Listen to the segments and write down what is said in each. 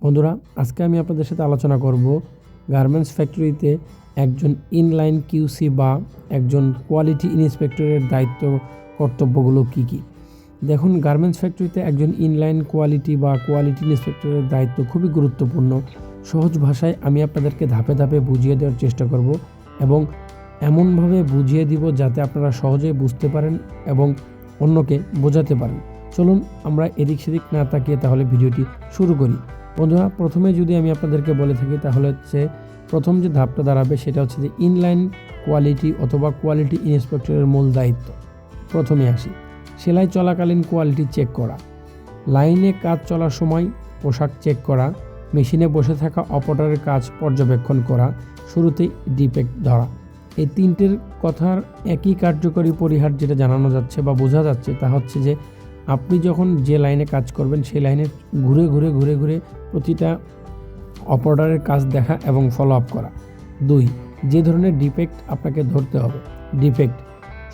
বন্ধুরা, আজকে আমি আপনাদের সাথে আলোচনা করব গার্মেন্টস ফ্যাক্টরিতে একজন ইনলাইন কিউসি বা একজন কোয়ালিটি ইন্সপেক্টরের দায়িত্ব কর্তব্যগুলো কী কী। দেখুন, গার্মেন্টস ফ্যাক্টরিতে একজন ইনলাইন কোয়ালিটি বা কোয়ালিটি ইন্সপেক্টরের দায়িত্ব খুবই গুরুত্বপূর্ণ। সহজ ভাষায় আমি আপনাদেরকে ধাপে ধাপে বুঝিয়ে দেওয়ার চেষ্টা করব এবং এমনভাবে বুঝিয়ে দিব যাতে আপনারা সহজেই বুঝতে পারেন এবং অন্যকে বোঝাতে পারেন। চলুন আমরা এদিক সেদিক না তাকিয়ে তাহলে ভিডিওটি শুরু করি। বন্ধুরা, প্রথমে যদি আমি আপনাদেরকে বলে থাকি তাহলে হচ্ছে প্রথম যে ধাপটা দাঁড়াবে সেটা হচ্ছে যে ইনলাইন কোয়ালিটি অথবা কোয়ালিটি ইন্সপেক্টরের মূল দায়িত্ব। প্রথমে আসি, সেলাই চলাকালীন কোয়ালিটি চেক করা, লাইনে কাজ চলার সময় পোশাক চেক করা, মেশিনে বসে থাকা অপারেটরের কাজ পর্যবেক্ষণ করা, শুরুতেই ডিফেক্ট ধরা। এই তিনটের কথার একই কার্যকরী পরিহার যেটা জানানো যাচ্ছে বা বোঝা যাচ্ছে তা হচ্ছে যে আপনি যখন যে লাইনে কাজ করবেন সেই লাইনে ঘুরে ঘুরে প্রতিটা অপারেটরের কাজ দেখা এবং ফলো আপ করা। 2, যে ধরনের ডিফেক্ট আপনাকে ধরতে হবে, ডিফেক্ট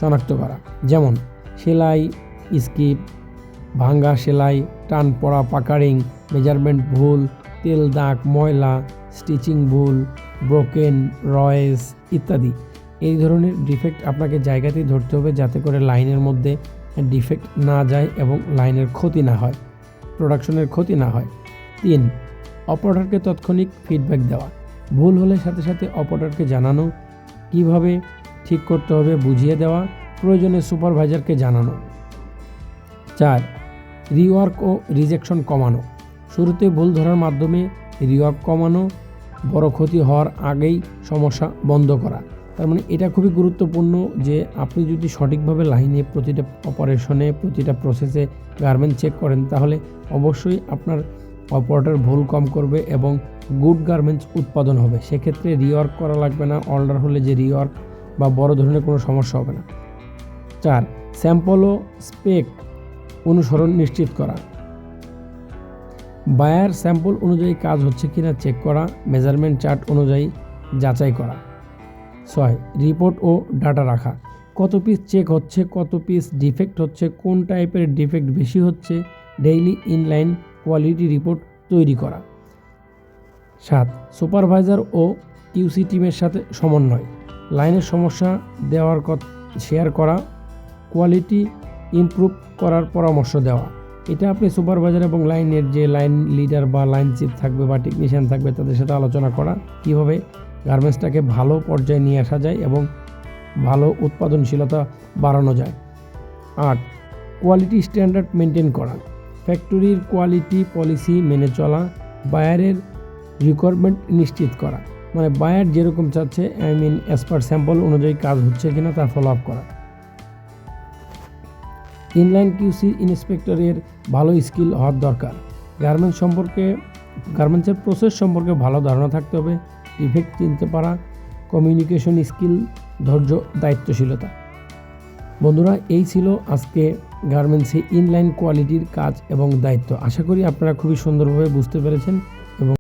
শনাক্ত করা, যেমন সেলাই স্কিপ, ভাঙ্গা সেলাই, টান পড়া, পাকারিং, মেজারমেন্ট ভুল, তেল দাগ, ময়লা, স্টিচিং ভুল, ব্রোকেন, রয়েস ইত্যাদি। এই ধরনের ডিফেক্ট আপনাকে জায়গাতেই ধরতে হবে যাতে করে লাইনের মধ্যে ডিফেক্ট না যায় এবং লাইনের ক্ষতি না হয়, প্রোডাকশনের ক্ষতি না হয়। 3, অপারেটরকে তাৎক্ষণিক ফিডব্যাক দেওয়া, ভুল হলে সাথে সাথে অপারেটরকে জানানো, কিভাবে ঠিক করতে হবে বুঝিয়ে দেওয়া, প্রয়োজনে সুপারভাইজারকে জানানো। 4, রিওয়ার্ক ও রিজেকশন কমানো, শুরুতে ভুল ধরার মাধ্যমে রিওয়ার্ক কমানো, বড় ক্ষতি হওয়ার আগেই সমস্যা বন্ধ করা। তার মানে এটা খুবই গুরুত্বপূর্ণ যে আপনি যদি সঠিকভাবে লাইনে প্রতিটা অপারেশনে প্রতিটা প্রসেসে গার্মেন্ট চেক করেন তাহলে অবশ্যই আপনার অপারেটর ভুল কম করবে এবং গুড গার্মেন্টস উৎপাদন হবে। সেক্ষেত্রে রিওয়ার্ক করা লাগবে না, অর্ডার হলে যে রিওয়ার্ক বা বড় ধরনের কোনো সমস্যা হবে না। 4, স্যাম্পল ও স্পেক অনুসরণ নিশ্চিত করা, বায়ার স্যাম্পল অনুযায়ী কাজ হচ্ছে কিনা চেক করা, মেজারমেন্ট চার্ট অনুযায়ী যাচাই করা। 6, রিপোর্ট ও ডাটা রাখা, কত পিস চেক হচ্ছে, কত পিস ডিফেক্ট হচ্ছে, কোন টাইপের ডিফেক্ট বেশি হচ্ছে, ডেইলি ইনলাইন কোয়ালিটি রিপোর্ট তৈরি করা। 7, সুপারভাইজার ও কিউসি টিমের সাথে সমন্বয়, লাইনের সমস্যা দেওয়ার শেয়ার করা, কোয়ালিটি ইমপ্রুভ করার পরামর্শ দেওয়া। এটা আপনি সুপারভাইজার এবং লাইনের যে লাইন লিডার বা লাইন চিফ থাকবে বা টেকনিশিয়ান থাকবে তাদের সাথে আলোচনা করা কীভাবে গার্মেন্টসটাকে ভালো পর্যায়ে নিয়ে আসা যায় এবং ভালো উৎপাদনশীলতা বাড়ানো যায়। 8, কোয়ালিটি স্ট্যান্ডার্ড মেনটেন করা, ফ্যাক্টরির কোয়ালিটি পলিসি মেনে চলা, বায়ারের রিকোয়ারমেন্ট নিশ্চিত করা, মানে বায়ার যেরকম চাচ্ছে অ্যাজ পার স্যাম্পল অনুযায়ী কাজ হচ্ছে কিনা তা ফলো আপ করা। ইনলাইন কিউসি ইন্সপেক্টরের ভালো স্কিল হওয়ার দরকার, গার্মেন্টসের প্রসেস সম্পর্কে ভালো ধারণা থাকতে হবে, ডিফেক্ট চিনতে পারা, কমিউনিকেশন স্কিল, ধৈর্য, দায়িত্বশীলতা। বন্ধুরা, এই ছিল আজকে গার্মেন্টসে ইনলাইন কোয়ালিটির কাজ এবং দায়িত্ব। আশা করি আপনারা খুবই সুন্দরভাবে বুঝতে পেরেছেন।